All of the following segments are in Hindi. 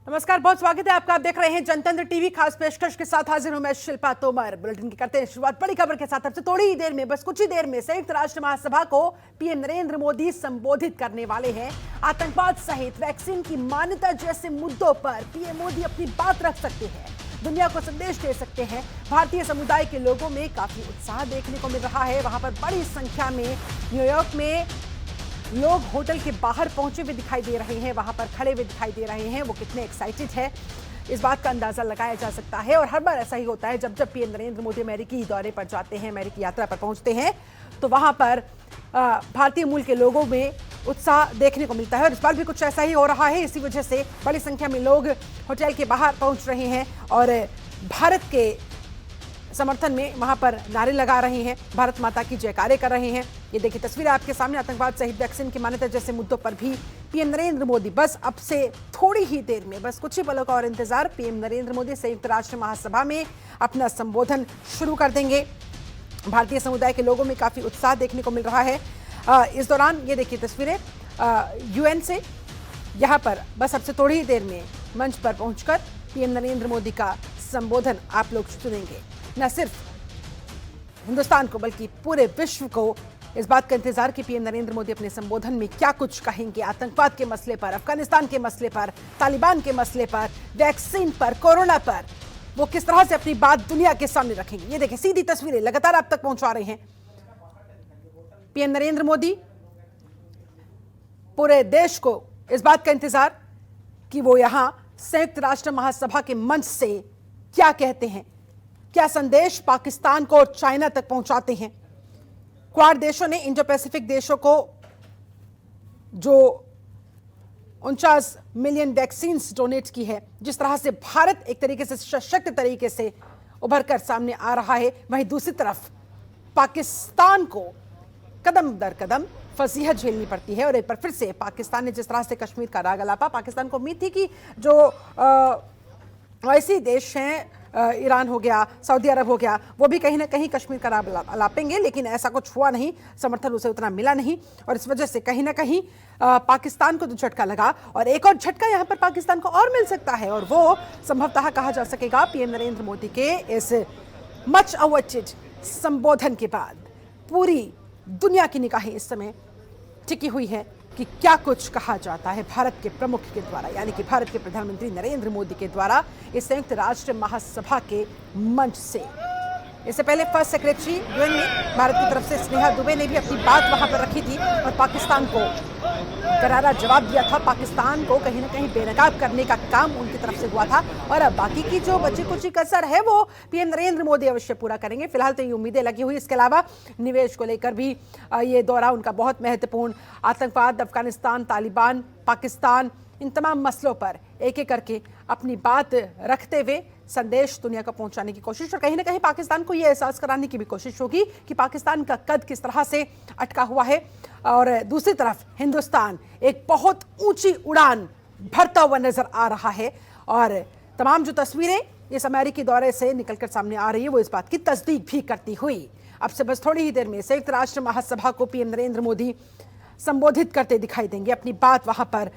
नमस्कार, बहुत स्वागत है आपका। आप देख रहे हैं जनतंत्र टीवी। खास पेशकश के साथ हाजिर हूं मैं शिल्पा तोमर। बुलेटिन की करते हैं शुरुआत बड़ी खबर के साथ। अब से थोड़ी ही देर में, बस कुछ ही देर में संयुक्त राष्ट्र महासभा को पीएम नरेंद्र मोदी संबोधित करने वाले हैं। आतंकवाद सहित वैक्सीन की मान्यता जैसे मुद्दों पर पीएम मोदी अपनी बात रख सकते हैं, दुनिया को संदेश दे सकते हैं। भारतीय समुदाय के लोगों में काफी उत्साह देखने को मिल रहा है। वहां पर बड़ी संख्या में न्यूयॉर्क में लोग होटल के बाहर पहुंचे हुए दिखाई दे रहे हैं, वहां पर खड़े हुए दिखाई दे रहे हैं। वो कितने एक्साइटेड है इस बात का अंदाजा लगाया जा सकता है। और हर बार ऐसा ही होता है, जब जब पीएम नरेंद्र मोदी अमेरिकी दौरे पर जाते हैं, अमेरिकी यात्रा पर पहुंचते हैं, तो वहां पर भारतीय मूल के लोगों में उत्साह देखने को मिलता है। और इस बार भी कुछ ऐसा ही हो रहा है। इसी वजह से बड़ी संख्या में लोग होटल के बाहर पहुंच रहे हैं और भारत के समर्थन में वहां पर नारे लगा रहे हैं, भारत माता की जयकारे कर रहे हैं। ये देखिए तस्वीरें आपके सामने। आतंकवाद सहित वैक्सीन की मान्यता जैसे मुद्दों पर भी पीएम नरेंद्र मोदी बस अब से थोड़ी ही देर में, बस कुछ ही पलों का और इंतजार, पीएम नरेंद्र मोदी संयुक्त राष्ट्र महासभा में अपना संबोधन शुरू कर देंगे। भारतीय समुदाय के लोगों में काफी उत्साह देखने को मिल रहा है। इस दौरान ये देखिए तस्वीरें यूएन से यहाँ पर बस अब से थोड़ी ही देर में मंच पर पहुंचकर पीएम नरेंद्र मोदी का संबोधन आप लोग सुनेंगे। न सिर्फ हिंदुस्तान को बल्कि पूरे विश्व को इस बात का इंतजार कि पीएम नरेंद्र मोदी अपने संबोधन में क्या कुछ कहेंगे। आतंकवाद के मसले पर, अफगानिस्तान के मसले पर, तालिबान के मसले पर, वैक्सीन पर, कोरोना पर वो किस तरह से अपनी बात दुनिया के सामने रखेंगे। ये देखिए सीधी तस्वीरें लगातार आप तक पहुंचा रहे हैं पीएम नरेंद्र मोदी। पूरे देश को इस बात का इंतजार कि वो यहां संयुक्त राष्ट्र महासभा के मंच से क्या कहते हैं, क्या संदेश पाकिस्तान को और चाइना तक पहुंचाते हैं। क्वाड देशों ने इंडो पैसिफिक देशों को जो 49 मिलियन वैक्सीन डोनेट की है, जिस तरह से भारत एक तरीके से सशक्त तरीके से उभर कर सामने आ रहा है, वहीं दूसरी तरफ पाकिस्तान को कदम दर कदम फजीहत झेलनी पड़ती है। और एक बार फिर से पाकिस्तान ने जिस तरह से कश्मीर का राग अलापा, पाकिस्तान को उम्मीद थी कि जो ऐसे देश हैं, ईरान हो गया, सऊदी अरब हो गया, वो भी कहीं ना कहीं कश्मीर का राग अलापेंगे, लेकिन ऐसा कुछ हुआ नहीं, समर्थन उसे उतना मिला नहीं। और इस वजह से कहीं ना कहीं पाकिस्तान को तो झटका लगा। और एक और झटका यहाँ पर पाकिस्तान को और मिल सकता है, और वो संभवतः कहा जा सकेगा पीएम नरेंद्र मोदी के इस मच अवेटेड संबोधन के बाद। पूरी दुनिया की निगाहें इस समय टिकी हुई है कि क्या कुछ कहा जाता है भारत के प्रमुख के द्वारा, यानी कि भारत के प्रधानमंत्री नरेंद्र मोदी के द्वारा इस संयुक्त राष्ट्र महासभा के मंच से। इससे पहले फर्स्ट सेक्रेटरी यूएन में भारत की तरफ से स्नेहा दुबे ने भी अपनी बात वहां पर रखी थी और पाकिस्तान को करारा जवाब दिया था। पाकिस्तान को कहीं ना कहीं बेनकाब करने का काम उनकी तरफ से हुआ था। और अब बाकी की जो बची कुछ कसर है वो पीएम नरेंद्र मोदी अवश्य पूरा करेंगे। फिलहाल तो ये उम्मीदें लगी हुई। इसके अलावा निवेश को लेकर भी ये दौरा उनका बहुत महत्वपूर्ण, आतंकवाद, अफगानिस्तान, तालिबान, पाकिस्तान, इन तमाम मसलों पर एक एक करके अपनी बात रखते हुए संदेश दुनिया को पहुंचाने की कोशिश, और कहीं ना कहीं पाकिस्तान को यह एहसास कराने की भी कोशिश होगी कि पाकिस्तान का कद किस तरह से अटका हुआ है। और दूसरी तरफ हिंदुस्तान एक बहुत ऊंची उड़ान भरता हुआ नजर आ रहा है। और तमाम जो तस्वीरें इस अमेरिकी दौरे से निकलकर सामने आ रही है वो इस बात की तस्दीक भी करती हुई। अब से बस थोड़ी ही देर में संयुक्त राष्ट्र महासभा को पीएम नरेंद्र मोदी संबोधित करते दिखाई देंगे, अपनी बात वहां पर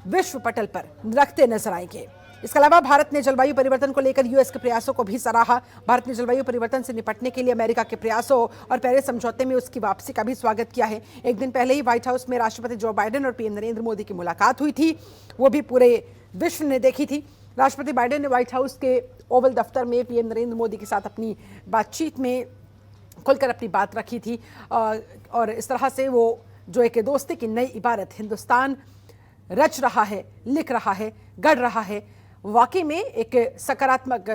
विश्व पटल पर रखते नजर आएंगे। इसके अलावा भारत ने जलवायु परिवर्तन को लेकर यूएस के प्रयासों को भी सराहा। भारत ने जलवायु परिवर्तन से निपटने के लिए अमेरिका के प्रयासों और पेरिस समझौते में उसकी वापसी का भी स्वागत किया है। एक दिन पहले ही व्हाइट हाउस में राष्ट्रपति जो बाइडेन और पीएम नरेंद्र मोदी की मुलाकात हुई थी, वो भी पूरे विश्व ने देखी थी। राष्ट्रपति बाइडेन ने व्हाइट हाउस के ओवल दफ्तर में पीएम नरेंद्र मोदी के साथ अपनी बातचीत में खुलकर अपनी बात रखी थी। और इस तरह से वो जो एक दोस्ती की नई इबारत हिंदुस्तान रच रहा है, लिख रहा है, गढ़ रहा है, वाकई में एक सकारात्मक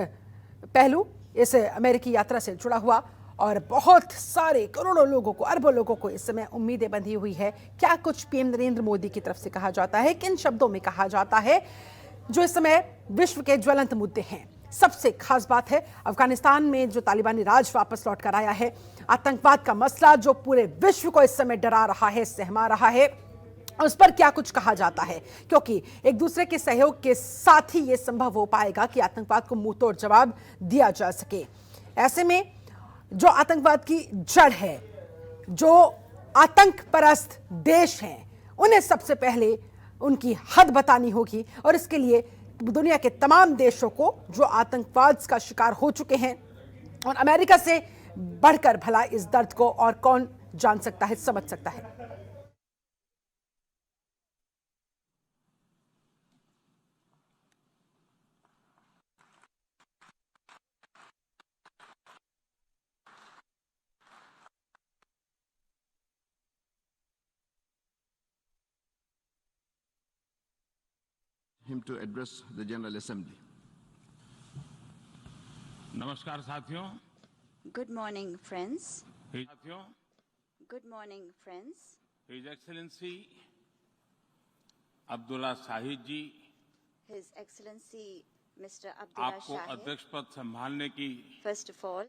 पहलू इस अमेरिकी यात्रा से जुड़ा हुआ। और बहुत सारे करोड़ों लोगों को, अरबों लोगों को इस समय उम्मीदें बंधी हुई है। क्या कुछ पीएम नरेंद्र मोदी की तरफ से कहा जाता है, किन शब्दों में कहा जाता है, जो इस समय विश्व के ज्वलंत मुद्दे हैं। सबसे खास बात है अफगानिस्तान में जो तालिबानी राज वापस लौट कर आया है, आतंकवाद का मसला जो पूरे विश्व को इस समय डरा रहा है, सहमा रहा है, उस पर क्या कुछ कहा जाता है। क्योंकि एक दूसरे के सहयोग के साथ ही यह संभव हो पाएगा कि आतंकवाद को मुंह तोड़ जवाब दिया जा सके। ऐसे में जो आतंकवाद की जड़ है, जो आतंक परस्त देश हैं, उन्हें सबसे पहले उनकी हद बतानी होगी और इसके लिए दुनिया के तमाम देशों को जो आतंकवाद का शिकार हो चुके हैं, और अमेरिका से बढ़कर भला इस दर्द को और कौन जान सकता है, समझ सकता है। him to address the General Assembly. नमस्कार साथियों। Good morning, friends. साथियों, Good morning, friends. His Excellency Abdulla Shahid जी, His Excellency Mr. Abdullah आपको Shahid. अध्यक्ष पद संभालने की First of all,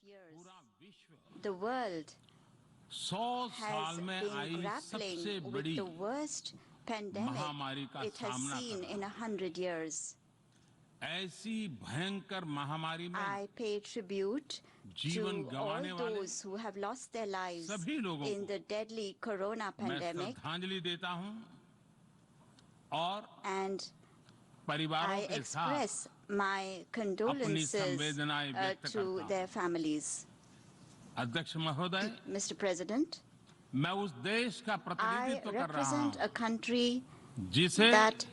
पूरा विश्व the world 100 has साल में been आई grappling सबसे with बड़ी the worst pandemic महामारी का it has सामना seen कर in 100 years. ऐसी भयंकर महामारी में I pay tribute जीवन to गंवाने all वाले those who have lost their lives सभी लोगों in को the deadly corona मैं pandemic, श्रद्धांजलि देता हूं और and परिवारों I के साथ express my condolences संवेदनाएं व्यक्त to करता their families. अध्यक्ष महोदय, Mr. President, मैं उस देश का I प्रतिनिधित्व कर रहा represent हूं a country जिसे that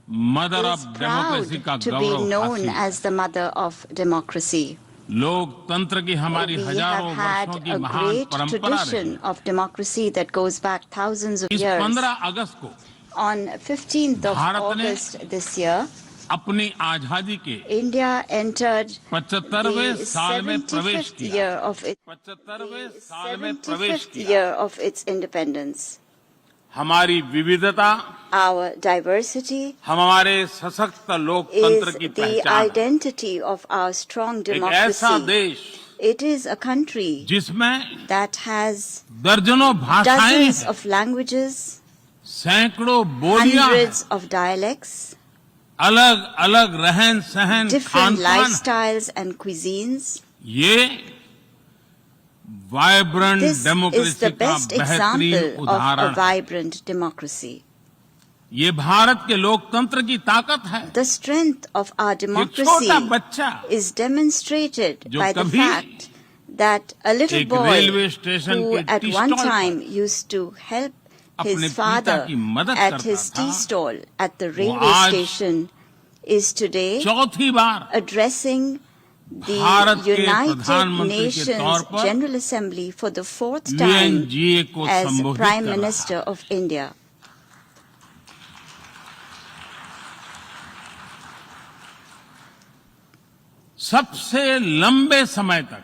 mother is of proud democracy का to be गौरव known हासिल है। as the mother of democracy. लोकतंत्र की हमारी We have हजारों had वर्षों की a महान great परंपरा रही tradition of democracy that goes back thousands of इस years. 15 अगस्त को On 15th of भारत ने August this year, अपनी आजादी के India entered 75वें the साल में प्रवेश 75th किया। year of its 75वें the साल में प्रवेश 75th किया। year of its independence. हमारी विविधता Our diversity हमारे सशक्त लोकतंत्र is की the पहचान है। identity of our strong एक ऐसा democracy. देश It is a country जिसमें that has दर्जनों भाषाएं dozens हैं, of languages, सैकड़ों बोलियां हैं, hundreds of dialects, अलग अलग रहन सहन different खान पान। lifestyles and cuisines. ये vibrant This is democracy the का best बेहतरीन example of a उदाहरण है। vibrant democracy. ये भारत के लोकतंत्र की ताकत है। The strength of our ये democracy छोटा बच्चा is demonstrated जो by the कभी fact that a little एक boy रेलवे स्टेशन who के at T one stall time पर used to help अपने his पिता father की मदद at करता his था, tea stall at the railway आज station is today चौथी बार addressing the भारत के United प्रधानमंत्री के Nations तौर पर General Assembly for the fourth time UNGA को as संबोधित Prime कर रहा Minister है। of India. सबसे लंबे समय तक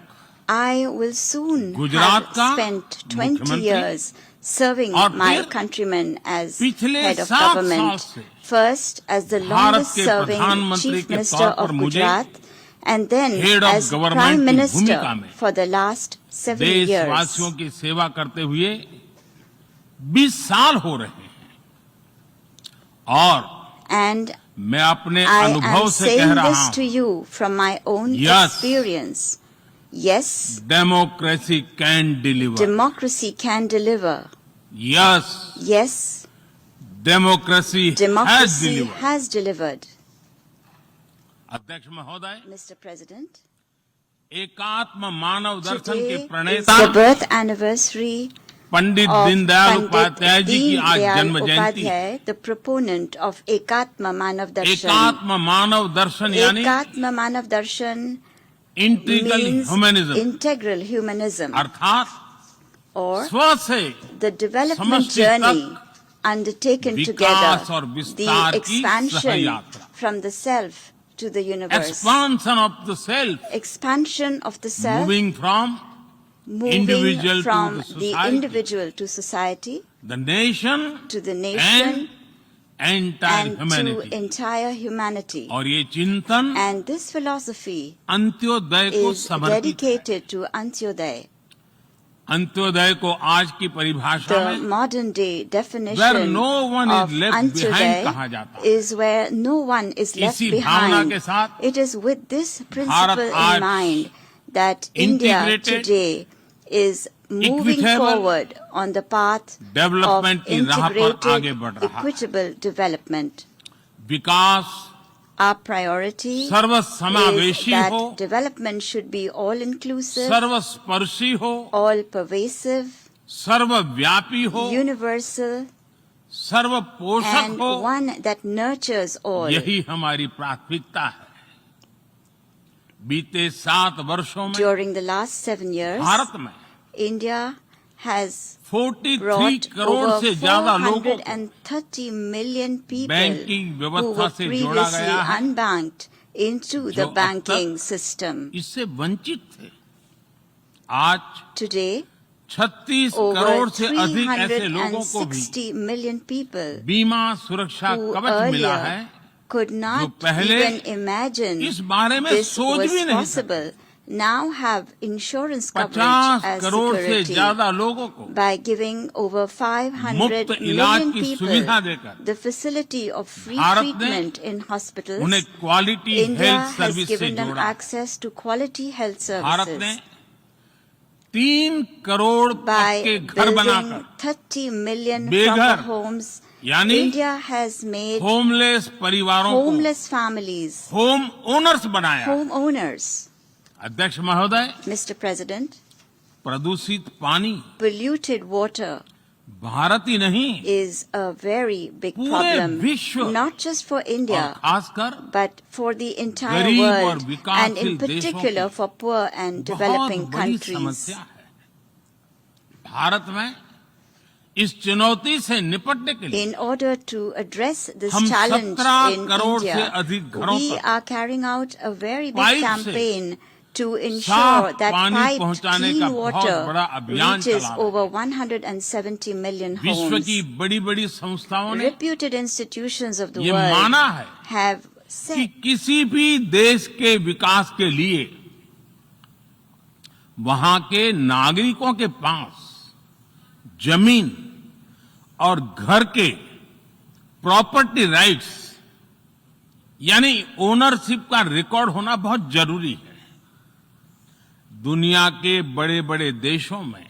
I will soon Gujarat have का spent 20 मुख्यमंत्री years serving और my फिर countrymen as पिछले head of 7 साल government. से First as the Bharat longest के serving प्रधानमंत्री Chief के Minister तौर पर of मुझे Gujarat and then Head of as Government Prime की Minister भूमिका में for the last 7 देशवासियों years. की सेवा करते हुए 20 साल हो रहे हैं और And मैं अपने I अनुभव am से कह saying रहा this to हूं, you from my own Yes. experience. Yes, democracy can deliver. democracy can deliver. Yes, Yes, democracy has democracy deliver. has delivered. अध्यक्ष महोदय, Mr. President, एकात्म मानव दर्शन के today is प्रणेता the birth anniversary Pandit of Deendayal Pandit Upadhyay ji की आज Deen जन्म Dayal Jayanti. Upadhyay, the proponent of Ekatma Manav Darshan. एकात्म मानव दर्शन यानी Ekatma Manav Darshan integral means humanism, integral humanism, अर्थात or स्व से the development समष्टि journey तक undertaken विकास और together, विस्तार the की expansion सहयात्रा। from the self to the universe, expansion of the self, expansion of the self, moving from moving individual to from the the society, individual to society, the nation to the nation, entire and to humanity. entire humanity. और ये चिंतन And this philosophy अंत्योदय को is समर्पित है। dedicated to Antyodaya. अंत्योदय को आज की परिभाषा The में modern day where definition no one is of left behind कहा Antyodaya जाता है। is where no one is left इसी भावना behind. के साथ It is with this principle आज in mind that India integrated, today is moving equitable forward on the path of development की राह पर आगे integrated, बढ़ रहा है। equitable development. Vikas Our priority is सर्वसमावेशी that हो, development should be all-inclusive, सर्वस्पर्शी हो, all-pervasive, सर्वव्यापी हो, universal, सर्वपोषक and हो। one that nurtures all. यही हमारी प्राथमिकता है। बीते 7 वर्षों में During the last 7 years, Bharat में India has 43 brought crore over से ज्यादा लोगों को 430 million people बैंकिंग who व्यवस्था were से जोड़ा previously गया है, unbanked into जो the अब banking तक system. इससे वंचित थे। आज Today, 36 over करोड़ से अधिक ऐसे लोगों को भी 360 million people बीमा सुरक्षा who कवच मिला है, earlier could not पहले even imagine इस बारे में this सोच was भी नहीं possible, now have insurance 50 coverage as crore से security ज्यादा लोगों को by giving over 500 मुफ्त इलाज million की people सुविधा देकर the facility of free Bharat ने treatment in hospitals. उन्हें quality India health has service से given them जोड़ा। access to quality health Bharat ने services 3 करोड़ by पक्के घर building बनाकर 30 million बेघर, proper homes. यानी India has made होमलेस परिवारों को homeless families होम ओनर्स बनाया। homeowners. अध्यक्ष महोदय, Mr. President, प्रदूषित पानी polluted water भारत ही नहीं is a very big पूरे problem, विश्व not just for और India, खासकर but for the entire गरीब और world, and विकासशील in देशों particular की for poor and बहुत developing बड़ी countries. समस्या है। भारत में इस चुनौती से निपटने के लिए In order to address this हम challenge 17 in करोड़ से India, अधिक घरों we तक are carrying out a very big pipe से campaign to ensure साफ that पानी piped पहुंचाने का clean बहुत water बड़ा अभियान reaches चला रहे हैं। over 170 million विश्व homes. की बड़ी-बड़ी संस्थाओं ने Reputed institutions of the ये world माना है have कि said किसी भी देश के विकास के लिए वहां के नागरिकों के पास जमीन और घर के प्रॉपर्टी राइट्स यानी ओनरशिप का रिकॉर्ड होना बहुत जरूरी है। दुनिया के बड़े-बड़े देशों में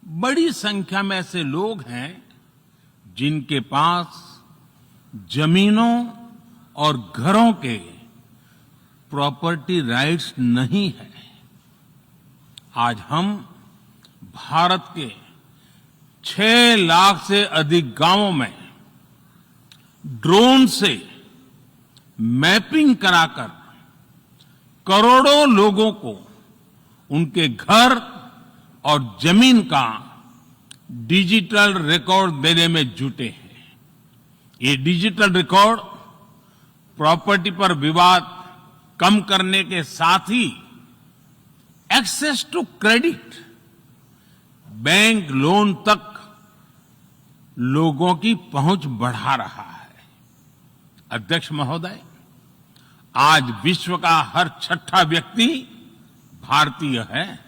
बड़ी संख्या में ऐसे लोग हैं जिनके पास जमीनों और घरों के प्रॉपर्टी राइट्स नहीं है। आज हम भारत के 6 लाख से अधिक गांवों में ड्रोन से मैपिंग कराकर करोड़ों लोगों को उनके घर और जमीन का डिजिटल रिकॉर्ड देने में जुटे हैं। ये डिजिटल रिकॉर्ड प्रॉपर्टी पर विवाद कम करने के साथ ही access to credit, bank loan तक लोगों की पहुंच बढ़ा रहा है। अध्यक्ष महोदय, आज विश्व का हर 6ठा व्यक्ति भारतीय है।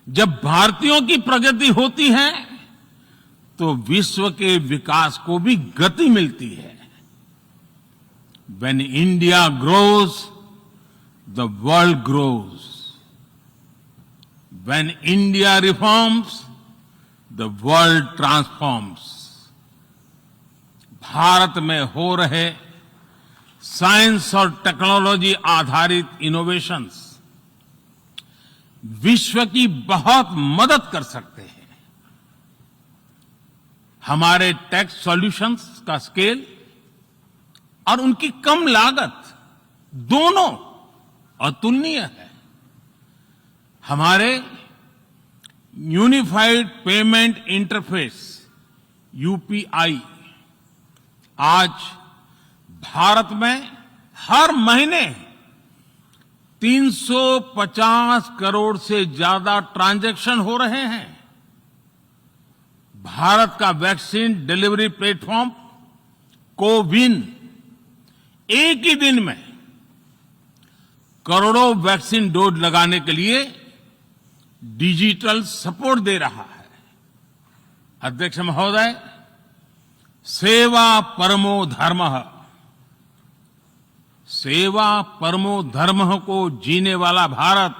जब भारतीयों की प्रगति होती है तो विश्व के विकास को भी गति मिलती है। When India grows, the world grows. When India reforms, the world transforms. Bharat में हो रहे साइंस और टेक्नोलॉजी आधारित इनोवेशंस विश्व की बहुत मदद कर सकते हैं। हमारे टेक सॉल्यूशंस का स्केल और उनकी कम लागत दोनों अतुलनीय है। हमारे यूनिफाइड पेमेंट इंटरफेस यूपीआई आज भारत में हर महीने 350 करोड़ से ज्यादा ट्रांजैक्शन हो रहे हैं। भारत का वैक्सीन डिलीवरी प्लेटफॉर्म कोविन एक ही दिन में करोड़ों वैक्सीन डोज लगाने के लिए डिजिटल सपोर्ट दे रहा है। अध्यक्ष महोदय, सेवा परमो धर्मः, सेवा परमो धर्मः को जीने वाला भारत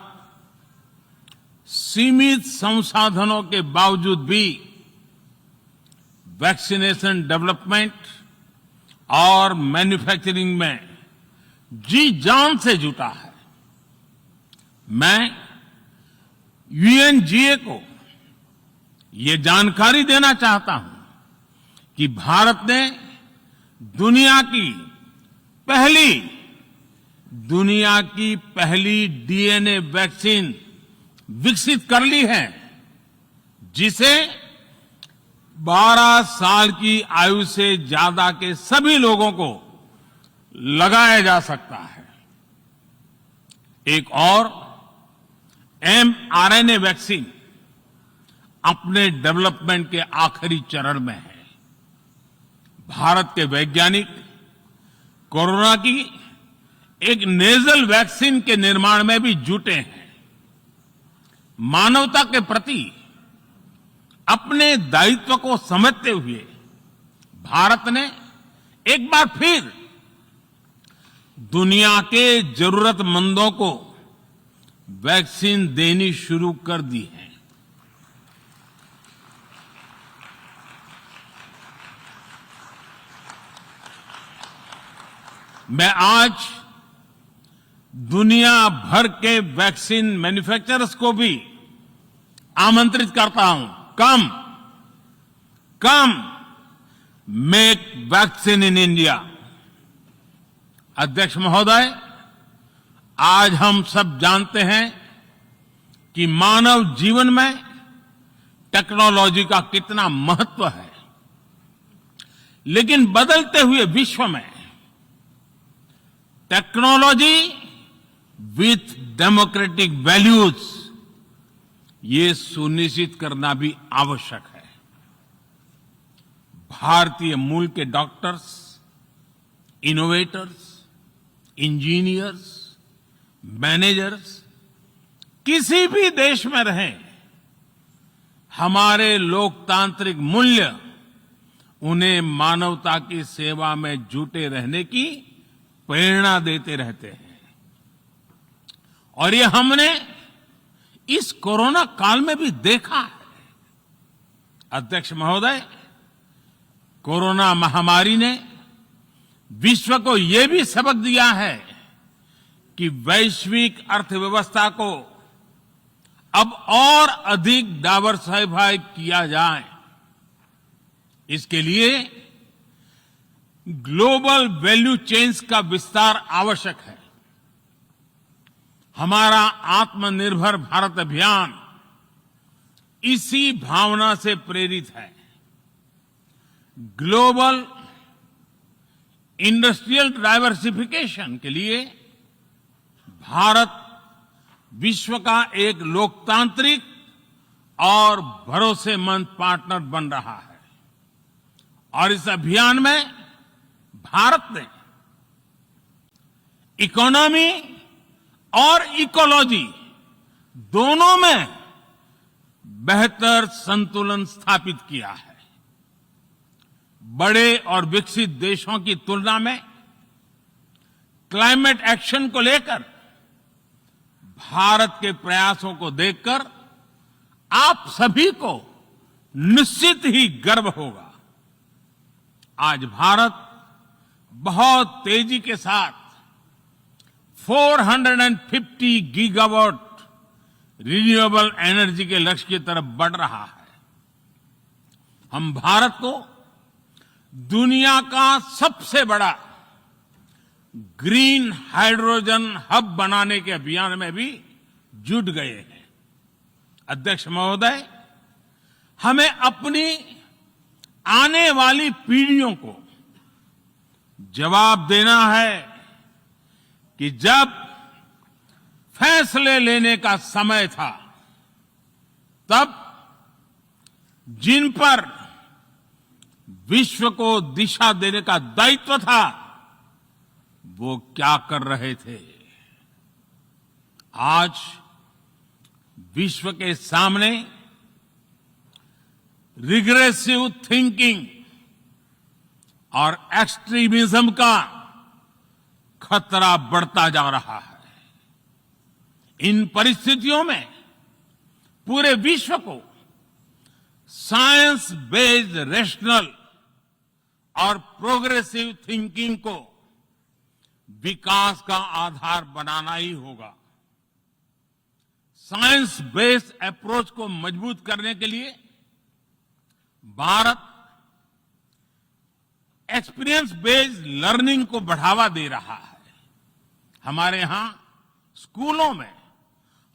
सीमित संसाधनों के बावजूद भी वैक्सीनेशन डेवलपमेंट और मैन्युफैक्चरिंग में जी जान से जुटा है। मैं यूएनजीए को ये जानकारी देना चाहता हूं कि भारत ने दुनिया की पहली डीएनए वैक्सीन विकसित कर ली है, जिसे 12 साल की आयु से ज्यादा के सभी लोगों को लगाया जा सकता है। एक और mRNA वैक्सीन अपने डेवलपमेंट के आखिरी चरण में है। भारत के वैज्ञानिक कोरोना की एक नेजल वैक्सीन के निर्माण में भी जुटे हैं। मानवता के प्रति अपने दायित्व को समझते हुए भारत ने एक बार फिर दुनिया के जरूरतमंदों को वैक्सीन देनी शुरू कर दी है। मैं आज दुनिया भर के वैक्सीन मैन्युफैक्चरर्स को भी आमंत्रित करता हूं, कम मेक वैक्सीन इन इंडिया। अध्यक्ष महोदय, आज हम सब जानते हैं कि मानव जीवन में टेक्नोलॉजी का कितना महत्व है, लेकिन बदलते हुए विश्व में टेक्नोलॉजी विथ डेमोक्रेटिक वैल्यूज, ये सुनिश्चित करना भी आवश्यक है। भारतीय मूल के डॉक्टर्स, इनोवेटर्स, इंजीनियर्स, मैनेजर्स किसी भी देश में रहें, हमारे लोकतांत्रिक मूल्य उन्हें मानवता की सेवा में जुटे रहने की प्रेरणा देते रहते हैं। और ये हमने इस कोरोना काल में भी देखा है। अध्यक्ष महोदय, कोरोना महामारी ने विश्व को यह भी सबक दिया है कि वैश्विक अर्थव्यवस्था को अब और अधिक डाइवर्सिफाई किया जाए। इसके लिए ग्लोबल वैल्यू चेन्स का विस्तार आवश्यक है। हमारा आत्मनिर्भर भारत अभियान इसी भावना से प्रेरित है। ग्लोबल इंडस्ट्रियल डाइवर्सिफिकेशन के लिए भारत विश्व का एक लोकतांत्रिक और भरोसेमंद पार्टनर बन रहा है। और इस अभियान में भारत ने इकोनॉमी और इकोलॉजी दोनों में बेहतर संतुलन स्थापित किया है। बड़े और विकसित देशों की तुलना में क्लाइमेट एक्शन को लेकर भारत के प्रयासों को देखकर आप सभी को निश्चित ही गर्व होगा। आज भारत बहुत तेजी के साथ 450 गीगावाट रिन्यूएबल एनर्जी के लक्ष्य की तरफ बढ़ रहा है। हम भारत को दुनिया का सबसे बड़ा ग्रीन हाइड्रोजन हब बनाने के अभियान में भी जुट गए हैं। अध्यक्ष महोदय, हमें अपनी आने वाली पीढ़ियों को जवाब देना है कि जब फैसले लेने का समय था, तब जिन पर विश्व को दिशा देने का दायित्व था, वो क्या कर रहे थे। आज विश्व के सामने रिग्रेसिव थिंकिंग और एक्सट्रीमिज्म का खतरा बढ़ता जा रहा है। इन परिस्थितियों में पूरे विश्व को साइंस बेस्ड रेशनल और प्रोग्रेसिव थिंकिंग को विकास का आधार बनाना ही होगा। साइंस बेस्ड अप्रोच को मजबूत करने के लिए भारत एक्सपीरियंस बेस्ड लर्निंग को बढ़ावा दे रहा है। हमारे यहां स्कूलों में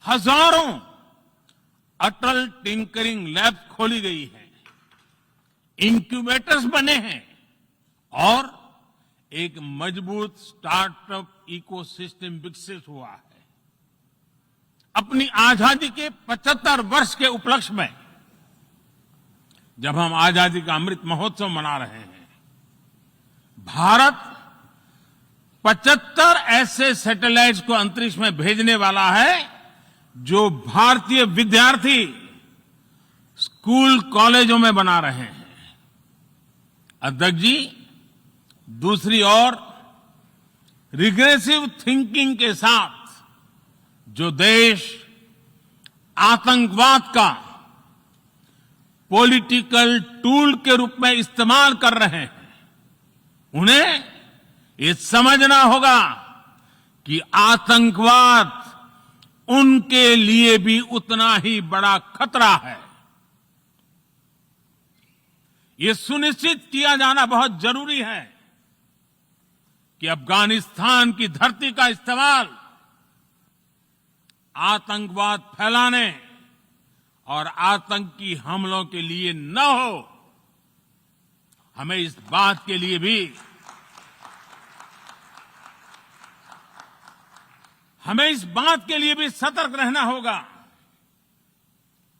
हजारों अटल टिंकरिंग लैब्स खोली गई हैं, इंक्यूबेटर्स बने हैं और एक मजबूत स्टार्टअप इकोसिस्टम विकसित हुआ है। अपनी आजादी के 75 वर्ष के उपलक्ष्य में जब हम आजादी का अमृत महोत्सव मना रहे हैं, भारत 75 ऐसे सैटेलाइट्स को अंतरिक्ष में भेजने वाला है जो भारतीय विद्यार्थी स्कूल कॉलेजों में बना रहे हैं। अध्यक्ष जी, दूसरी ओर रिग्रेसिव थिंकिंग के साथ जो देश आतंकवाद का पॉलिटिकल टूल के रूप में इस्तेमाल कर रहे हैं, उन्हें ये समझना होगा कि आतंकवाद उनके लिए भी उतना ही बड़ा खतरा है। ये सुनिश्चित किया जाना बहुत जरूरी है कि अफगानिस्तान की धरती का इस्तेमाल आतंकवाद फैलाने और आतंकी हमलों के लिए न हो। हमें इस बात के लिए भी सतर्क रहना होगा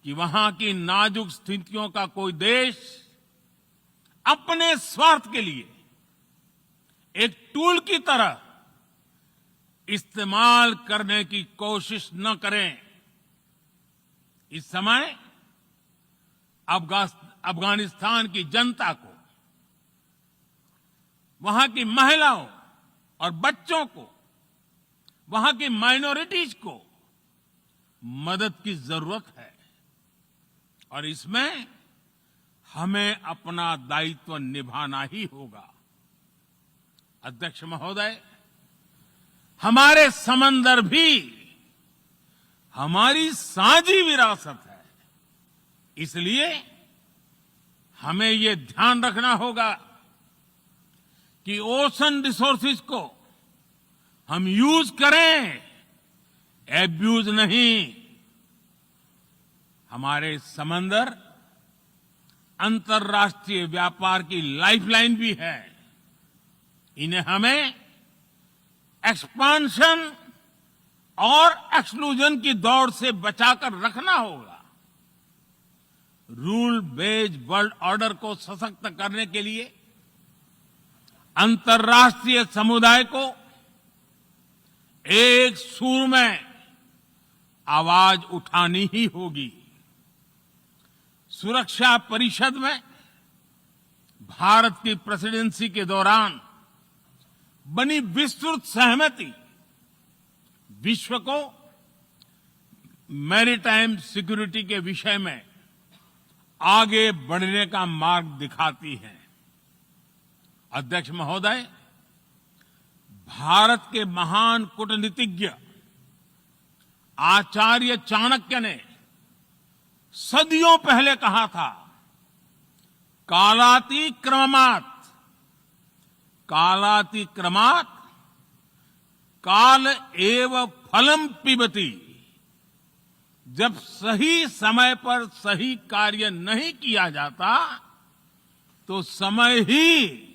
कि वहां की नाजुक स्थितियों का कोई देश अपने स्वार्थ के लिए एक टूल की तरह इस्तेमाल करने की कोशिश न करें। इस समय अफगानिस्तान की जनता को, वहां की महिलाओं और बच्चों को, वहां की माइनॉरिटीज को मदद की जरूरत है और इसमें हमें अपना दायित्व निभाना ही होगा। अध्यक्ष महोदय, हमारे समंदर भी हमारी साझी विरासत है, इसलिए हमें ये ध्यान रखना होगा कि ओशन रिसोर्सेज को हम यूज करें, एब्यूज नहीं। हमारे समंदर अंतर्राष्ट्रीय व्यापार की लाइफलाइन भी है। इन्हें हमें एक्सपांशन और एक्सक्लूजन की दौड़ से बचाकर रखना होगा। रूल बेस्ड वर्ल्ड ऑर्डर को सशक्त करने के लिए अंतर्राष्ट्रीय समुदाय को एक सुर में आवाज उठानी ही होगी। सुरक्षा परिषद में भारत की प्रेसिडेंसी के दौरान बनी विस्तृत सहमति विश्व को मैरीटाइम सिक्योरिटी के विषय में आगे बढ़ने का मार्ग दिखाती है। अध्यक्ष महोदय, भारत के महान कूटनीतिज्ञ आचार्य चाणक्य ने सदियों पहले कहा था, कालातिक्रमात् काल एव फलम पिबति। जब सही समय पर सही कार्य नहीं किया जाता तो समय ही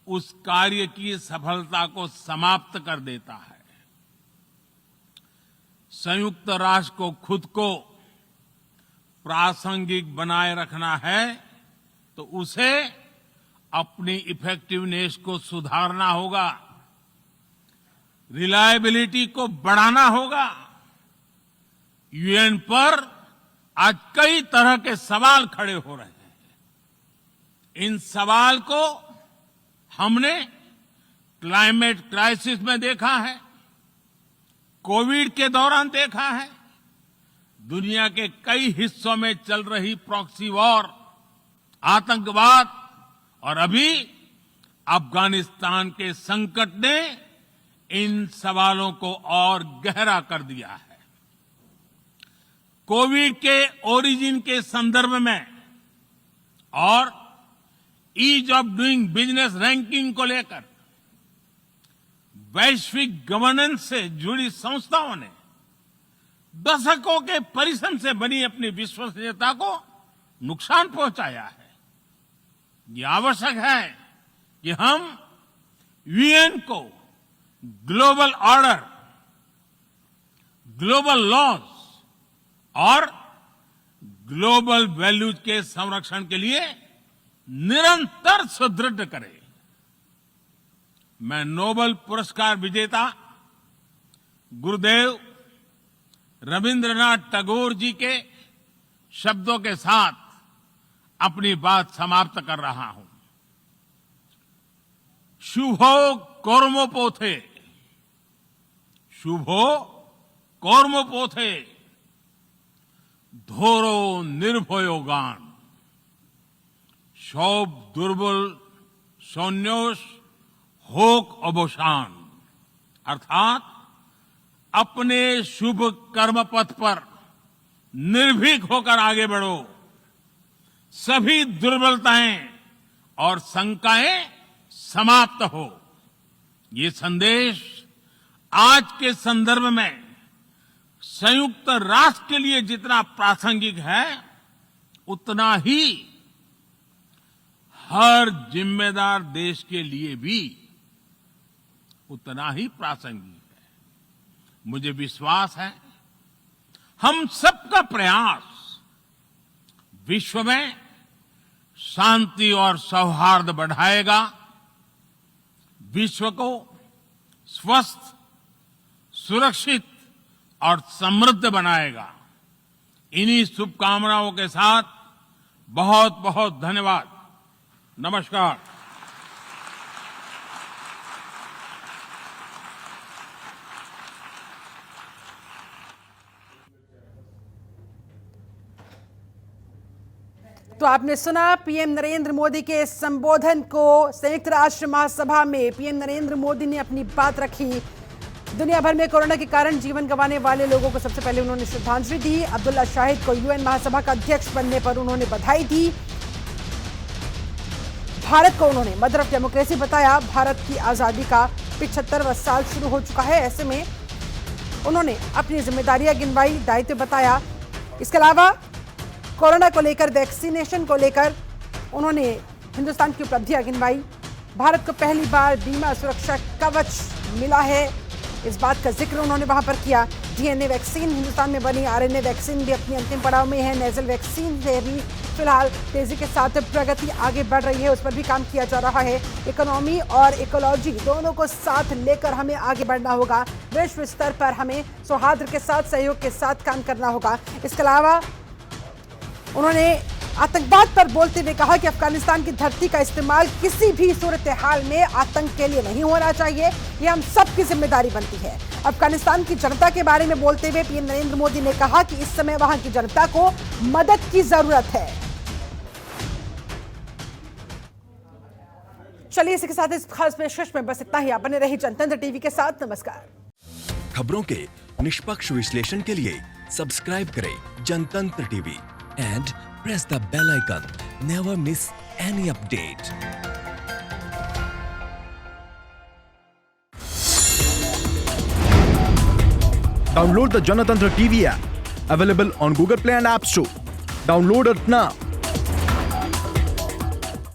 उस कार्य की सफलता को समाप्त कर देता है। संयुक्त राष्ट्र को खुद को प्रासंगिक बनाए रखना है तो उसे अपनी इफेक्टिवनेस को सुधारना होगा, रिलायबिलिटी को बढ़ाना होगा। यूएन पर आज कई तरह के सवाल खड़े हो रहे हैं। इन सवाल को हमने क्लाइमेट क्राइसिस में देखा है, कोविड के दौरान देखा है, दुनिया के कई हिस्सों में चल रही प्रॉक्सी वॉर, आतंकवाद और अभी अफगानिस्तान के संकट ने इन सवालों को और गहरा कर दिया है। कोविड के ओरिजिन के संदर्भ में और ease of doing business ranking को लेकर वैश्विक गवर्नेंस से जुड़ी संस्थाओं ने दशकों के परिश्रम से बनी अपनी विश्वसनीयता को नुकसान पहुंचाया है। ये आवश्यक है कि हम यूएन को ग्लोबल ऑर्डर, ग्लोबल लॉज और ग्लोबल वैल्यूज के संरक्षण के लिए निरंतर सुदृढ़ करें। मैं नोबेल पुरस्कार विजेता गुरुदेव रविंद्रनाथ टैगोर जी के शब्दों के साथ अपनी बात समाप्त कर रहा हूं। शुभो कर्मोपोथे, शुभो कर्मोपोथे, धोरो निर्भयो गान, सौब दुर्बल सौन्योष होक अवसान। अर्थात अपने शुभ कर्म पथ पर निर्भीक होकर आगे बढ़ो, सभी दुर्बलताएं और शंकाएं समाप्त हो। ये संदेश आज के संदर्भ में संयुक्त राष्ट्र के लिए जितना प्रासंगिक है, उतना ही हर जिम्मेदार देश के लिए भी उतना ही प्रासंगिक है। मुझे विश्वास है हम सबका प्रयास विश्व में शांति और सौहार्द बढ़ाएगा, विश्व को स्वस्थ, सुरक्षित और समृद्ध बनाएगा। इन्हीं शुभकामनाओं के साथ बहुत बहुत धन्यवाद। नमस्कार। तो आपने सुना पीएम नरेंद्र मोदी के संबोधन को। संयुक्त राष्ट्र महासभा में पीएम नरेंद्र मोदी ने अपनी बात रखी। दुनिया भर में कोरोना के कारण जीवन गंवाने वाले लोगों को सबसे पहले उन्होंने श्रद्धांजलि दी। अब्दुल्ला शाहिद को यूएन महासभा का अध्यक्ष बनने पर उन्होंने बधाई दी। भारत को उन्होंने मदर ऑफ डेमोक्रेसी बताया। भारत की आजादी का 75वां साल शुरू हो चुका है, ऐसे में उन्होंने अपनी जिम्मेदारियां गिनवाई, दायित्व बताया। इसके अलावा कोरोना को लेकर, वैक्सीनेशन को लेकर उन्होंने हिंदुस्तान की उपलब्धियां गिनवाई। भारत को पहली बार बीमा सुरक्षा कवच मिला है, इस बात का जिक्र उन्होंने वहां पर किया। डीएनए वैक्सीन हिंदुस्तान में बनी, आरएनए वैक्सीन भी अपनी अंतिम पड़ाव में है। नेजल वैक्सीन से भी फिलहाल तेजी के साथ प्रगति आगे बढ़ रही है, उस पर भी काम किया जा रहा है। इकोनॉमी और इकोलॉजी दोनों को साथ लेकर हमें आगे बढ़ना होगा। विश्व स्तर पर हमें सौहार्द के साथ, सहयोग के साथ काम करना होगा। इसके अलावा उन्होंने आतंकवाद पर बोलते हुए कहा कि अफगानिस्तान की धरती का इस्तेमाल किसी भी सूरत हाल में आतंक के लिए नहीं होना चाहिए, ये हम सबकी जिम्मेदारी बनती है। अफगानिस्तान की जनता के बारे में बोलते हुए पीएम नरेंद्र मोदी ने कहा कि इस समय वहां की जनता को मदद की जरूरत है। चलिए इसी के साथ इस खास पेशकश में बस इतना ही। आप बने रहिए जनतंत्र टीवी के साथ। नमस्कार। खबरों के निष्पक्ष विश्लेषण के लिए सब्सक्राइब करें जनतंत्र TV and press the bell icon. Never miss any update. Download the Janatantra TV app, available on Google Play and App Store. Download it now.